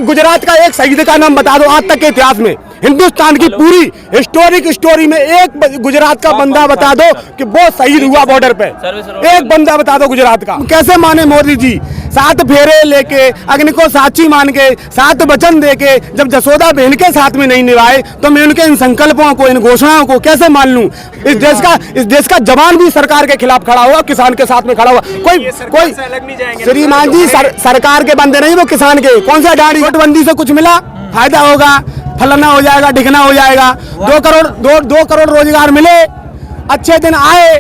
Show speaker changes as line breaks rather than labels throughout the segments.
गुजरात का एक शहीद का नाम बता दो आज तक के इतिहास में, हिंदुस्तान की पूरी हिस्टोरिक स्टोरी में एक गुजरात का बंदा बता दो कि वो शहीद हुआ बॉर्डर पे, एक बंदा बता दो गुजरात का। कैसे माने मोदी जी, 7 फेरे लेके, अग्नि को साक्षी मान के, 7 वचन देके जब जसोदा बहन के साथ में नहीं निभाए तो मैं उनके इन संकल्पों को, इन घोषणाओं को कैसे मान लूं। इस देश का जवान भी सरकार के खिलाफ खड़ा हुआ, किसान के साथ में खड़ा हुआ। कोई श्रीमान जी सरकार के बंदे नहीं, वो किसान के। कौन सा डांडी नोटबंदी से कुछ मिला, फायदा होगा, फलाना हो जाएगा, ढिकना हो जाएगा। 2 करोड़ रोजगार मिले, अच्छे दिन आए।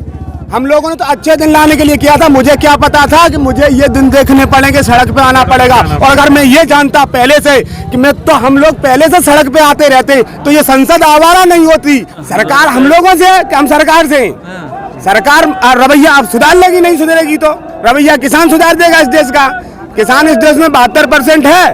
हम लोगों ने तो अच्छे दिन लाने के लिए किया था। मुझे क्या पता था कि मुझे ये दिन देखने पड़ेंगे, सड़क पे आना पड़ेगा। और अगर मैं ये जानता पहले से कि हम लोग पहले से सड़क पे आते रहते तो ये संसद आवारा नहीं होती। सरकार हम लोगों से कि हम सरकार से। सरकार रवैया अब सुधार लेगी, नहीं सुधरेगी तो रवैया किसान सुधार देगा इस देश का। किसान इस देश में 72% है,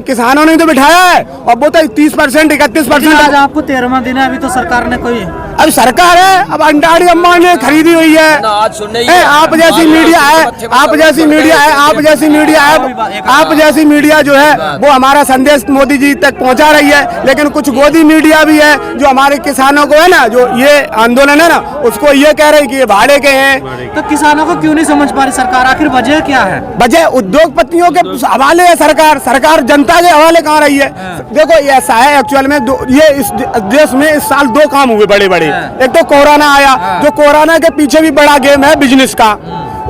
किसानों ने तो बिठाया है, और वो तो 30%, 31%।
आज आपको 13वां दिन है, अभी तो सरकार ने कोई,
अब सरकार है, अब अंडाड़ी अम्मा ने खरीदी हुई है। आप जैसी मीडिया है, आप जैसी मीडिया जो है वो हमारा संदेश मोदी जी तक पहुंचा रही है। लेकिन कुछ गोदी मीडिया भी है जो हमारे किसानों को है ना, जो ये आंदोलन है ना, उसको ये कह रहे हैं कि ये भाड़े के हैं।
तो किसानों को क्यों नहीं समझ पा रही सरकार, आखिर वजह क्या है?
वजह उद्योगपतियों के हवाले है। सरकार जनता के हवाले कहाँ रही है? देखो ऐसा है एक्चुअल में, ये इस देश में इस साल 2 काम हुए बड़े बड़े। एक तो कोरोना आया, जो कोरोना के पीछे भी बड़ा गेम है बिजनेस का।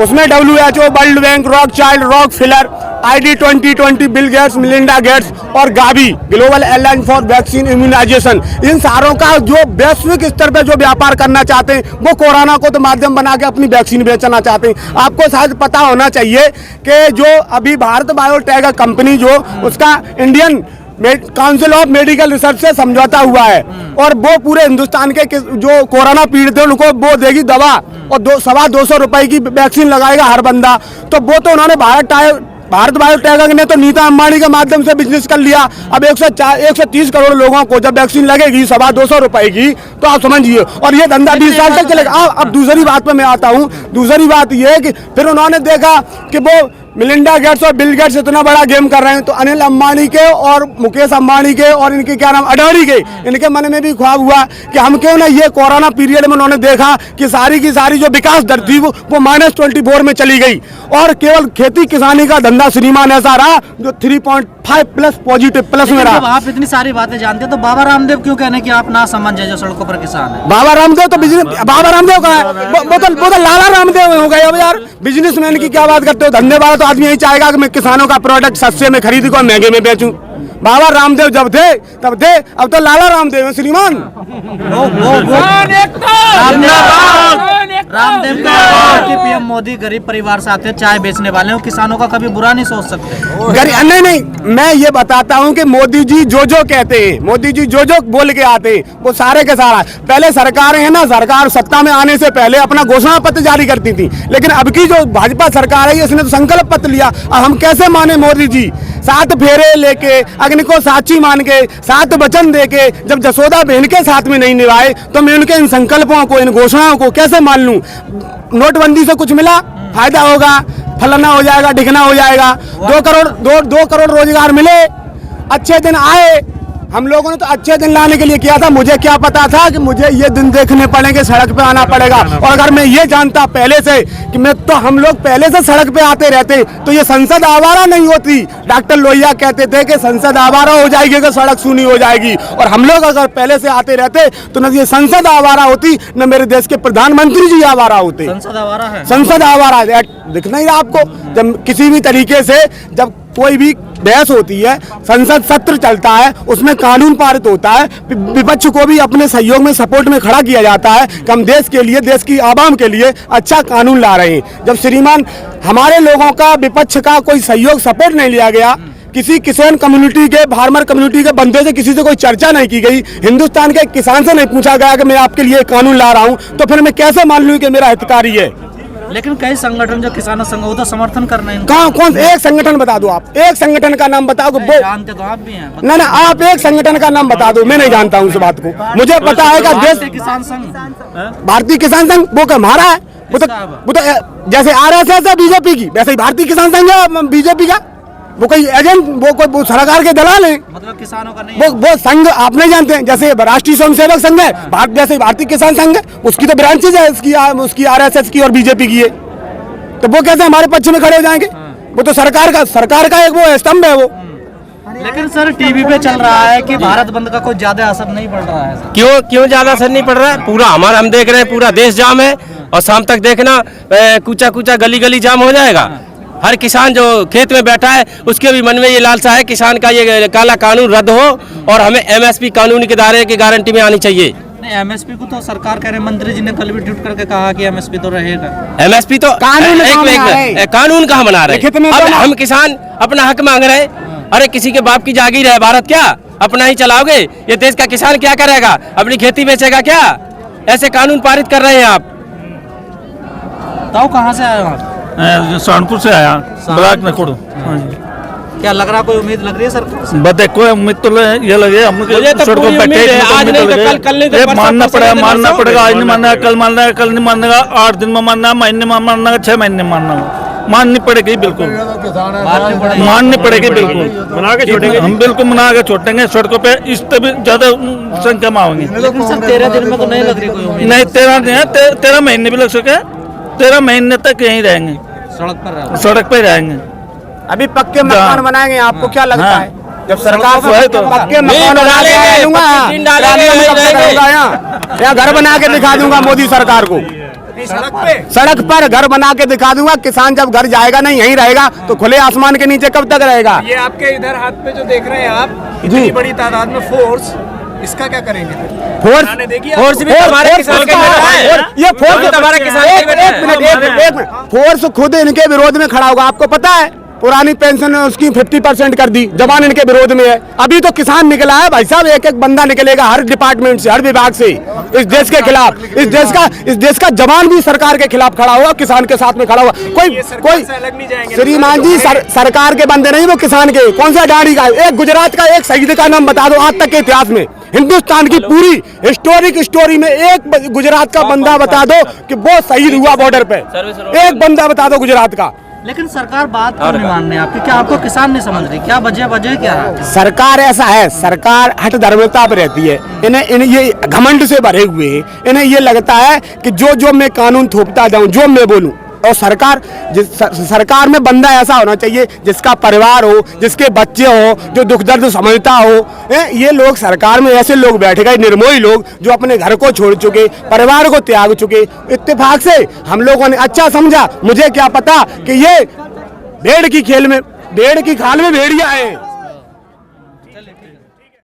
उसमें WHO, world bank, Rothschild, Rockefeller, ID 2020, Bill Gates, Melinda Gates और Gavi, global alliance for vaccine immunisation, इन सारों का जो वैश्विक स्तर पे जो व्यापार करना चाहते हैं, वो कोरोना को तो माध्यम बना के अपनी वैक्सीन बेचना चाहते हैं। आपको शायद पता होना चाहिए कि जो अभी भारत बायोटेक कंपनी जो उसका Indian council of medical research से समझौता हुआ है, और वो पूरे हिंदुस्तान के जो कोरोना पीड़ित है उनको वो देगी दवा, और 200 रुपए की वैक्सीन लगाएगा हर बंदा। तो वो तो उन्होंने भारत बायोटेक ने तो नीता अंबानी के माध्यम से बिजनेस कर लिया। अब 130 करोड़ लोगों को जब वैक्सीन लगेगी 250 रुपए की, तो आप समझिए, और ये धंधा 20 साल तक चलेगा। अब दूसरी बात पे मैं आता हूँ। दूसरी बात ये है कि फिर उन्होंने देखा कि वो मिलिंडा गेट्स और बिल गेट्स इतना बड़ा गेम कर रहे हैं, तो अनिल अंबानी के और मुकेश अंबानी के और इनके क्या नाम अडानी के, इनके मन में भी ख्वाब हुआ कि हम क्यों ना ये कोरोना पीरियड में उन्होंने देखा कि सारी की सारी जो विकास दर थी वो -24 में चली गई, और केवल खेती किसानी का धंधा श्रीमान ऐसा रहा जो 3.5 प्लस पॉजिटिव प्लस में रहा।
आप इतनी सारी बातें जानते हैं तो बाबा रामदेव क्यों कहने की आप ना समझ है जो सड़कों पर किसान है?
बाबा रामदेव तो बाबा रामदेव का है, वो तो लाला रामदेव हो गए। अब यार बिजनेसमैन की क्या बात करते हो? धन्यवाद। आदमी यही चाहेगा कि मैं किसानों का प्रोडक्ट सस्ते में खरीद को महंगे में बेचूं। बाबा रामदेव जब थे तब थे, अब तो लाला रामदेव है श्रीमान।
रामदेव का PM मोदी गरीब परिवार से आते हैं, चाय बेचने वाले हो, किसानों का कभी बुरा नहीं सोच सकते।
नहीं, मैं ये बताता हूँ कि मोदी जी जो कहते हैं, मोदी जी जो बोल के आते हैं, वो सारे के सारा पहले सरकारें है ना, सरकार सत्ता में आने से पहले अपना घोषणा पत्र जारी करती थी। लेकिन अब की जो भाजपा सरकार है इसने तो संकल्प पत्र लिया। अब हम कैसे माने मोदी जी? 7 फेरे लेके, अग्नि को साक्षी मान के, 7 वचन देके जब जसोदा बहन के साथ में नहीं निभाए तो मैं उनके इन संकल्पों को, इन घोषणाओं को कैसे मान लूं। नोटबंदी से कुछ मिला, फायदा होगा, फलाना हो जाएगा, ढिकना हो जाएगा। 2 करोड़ रोजगार मिले, अच्छे दिन आए। हम लोगों ने तो अच्छे दिन लाने के लिए किया था। मुझे क्या पता था कि मुझे ये दिन देखने पड़ेंगे, सड़क पे आना पड़ेगा। और अगर मैं ये जानता पहले से कि हम लोग पहले से सड़क पे आते रहते तो ये संसद आवारा नहीं होती। डॉक्टर लोहिया कहते थे कि संसद आवारा हो जाएगी कि सड़क सूनी हो जाएगी, और हम लोग अगर पहले से आते रहते तो न ये संसद आवारा होती, न मेरे देश के प्रधानमंत्री जी आवारा होते।
संसद आवारा है,
संसद आवारा दिख नहीं रहा आपको? जब किसी भी तरीके से जब कोई भी बहस होती है, संसद सत्र चलता है, उसमें कानून पारित होता है, विपक्ष को भी अपने सहयोग में सपोर्ट में खड़ा किया जाता है कि हम देश के लिए, देश की आवाम के लिए अच्छा कानून ला रहे हैं। जब श्रीमान हमारे लोगों का, विपक्ष का कोई सहयोग सपोर्ट नहीं लिया गया, किसी किसान कम्युनिटी के, फार्मर कम्युनिटी के बंदे से किसी से कोई चर्चा नहीं की गई, हिंदुस्तान के किसान से नहीं पूछा गया कि मैं आपके लिए कानून ला रहा हूं, तो फिर मैं कैसे मान लूं कि मेरा हितकारी है?
लेकिन कई संगठन जो किसानों संघ वो तो समर्थन कर रहे हैं।
कौन एक संगठन बता दो, आप एक संगठन का नाम बताओ।
जानते तो आप भी हैं।
ना आप एक संगठन का नाम बता दो। मैं नहीं जानता हूँ उस बात को। मुझे पता है कि देश
किसान संघ,
भारतीय किसान संघ वो हमारा है। वो तो जैसे RSS है बीजेपी की, वैसे ही भारतीय किसान संघ है बीजेपी का। वो कोई एजेंट, वो सरकार के दलाल हैं।
मतलब किसानों का नहीं
वो संघ आप नहीं जानते हैं, जैसे राष्ट्रीय स्वयंसेवक संघ है, जैसे भारतीय किसान संघ है, उसकी तो ब्रांचेज है, उसकी RSS की और बीजेपी की है, तो वो कैसे हमारे पक्ष में खड़े हो जाएंगे? वो तो सरकार का एक वो स्तंभ है वो।
लेकिन सर टीवी पे चल रहा है कि भारत बंद का कोई ज्यादा असर नहीं पड़ रहा है।
क्यों ज्यादा असर नहीं पड़ रहा है? पूरा हमारा हम देख रहे हैं, पूरा देश जाम है, और शाम तक देखना कूचा कूचा गली गली जाम हो जाएगा। हर किसान जो खेत में बैठा है उसके भी मन में ये लालसा है किसान का ये काला कानून रद्द हो और हमें MSP कानून के दायरे की गारंटी में आनी चाहिए।
नहीं, MSP को तो सरकार कह रहे, मंत्री जी ने कल भी ट्वीट करके कहा कि MSP तो रहेगा।
MSP तो
कानून
कानून कहाँ बना रहे? अब हम किसान अपना हक मांग रहे। अरे किसी के बाप की जागीर है भारत, क्या अपना ही चलाओगे? ये देश का किसान क्या करेगा? अपनी खेती बेचेगा क्या? ऐसे कानून पारित कर रहे हैं आप।
तो कहाँ से आए हो आप?
सहारनपुर से आया, ब्लॉक में खोड़ो।
क्या लग रहा, कोई उम्मीद लग रही है सर?
बता कोई उम्मीद तो ये लगे हम मानना पड़ेगा। आज नहीं मानना, कल मानना है, कल नहीं मानना, 8 दिन में मानना, महीने में मानना, 6 महीने में माननी पड़ेगी, बिल्कुल माननी पड़ेगी, बिल्कुल मना के छोड़ेंगे हम, बिल्कुल मना के छोड़ेंगे सड़कों पे। इस भी ज्यादा संख्या में आएंगे।
लेकिन सर 13 दिन में तो नहीं लग रही कोई उम्मीद।
नहीं 13 दिन है, 13 महीने भी लग सके, 13 महीने तक यहीं रहेंगे, सड़क पे रहेंगे।
अभी पक्के मकान बनाएंगे, आपको क्या लगता है? जब सरकार पक्के मकान बना के दूंगा, या घर बना के दिखा दूंगा मोदी सरकार को, सड़क पर घर बना के दिखा दूंगा। किसान जब घर जाएगा नहीं, यहीं रहेगा, तो खुले आसमान के नीचे कब तक रहेगा?
ये आपके इधर हाथ पे जो देख रहे हैं आप, इतनी बड़ी तादाद में फोर्स, इसका क्या करेंगे?
फोर्स भी हमारे किसान के है।
ये फोर्स
हमारे किसान
एक मिनट, फोर्स खुद इनके विरोध में खड़ा होगा। आपको पता है पुरानी पेंशन उसकी 50% कर दी, जवान इनके विरोध में है। अभी तो किसान निकला है भाई साहब, एक एक बंदा निकलेगा हर डिपार्टमेंट से, हर विभाग से, इस देश के खिलाफ। इस देश का जवान भी सरकार के खिलाफ खड़ा हुआ, किसान के साथ में खड़ा हुआ। कोई श्रीमान जी सरकार के बंदे नहीं, वो किसान के। कौन सा गाड़ी का? एक गुजरात का एक शहीद का नाम बता दो आज तक के इतिहास में, हिंदुस्तान की पूरी हिस्टोरिक स्टोरी में एक गुजरात का बंदा बता दो कि वो शहीद हुआ बॉर्डर पे। एक बंदा बता दो गुजरात का।
लेकिन सरकार बात क्यों नहीं मान रही आपकी? क्या आपको किसान नहीं समझ रही? क्या वजह क्या है?
सरकार ऐसा है, सरकार हठ धर्मता पर रहती है। इन्हें ये घमंड से भरे हुए हैं। इन्हें ये लगता है कि जो मैं कानून थोपता जाऊं, जो मैं बोलूं। और सरकार में बंदा ऐसा होना चाहिए जिसका परिवार हो, जिसके बच्चे हो, जो दुख दर्द समझता हो। ये लोग सरकार में ऐसे लोग बैठ गए, निर्मोही लोग, जो अपने घर को छोड़ चुके, परिवार को त्याग चुके। इत्तेफाक से हम लोगों ने अच्छा समझा, मुझे क्या पता कि ये भेड़ की खाल में भेड़िया है।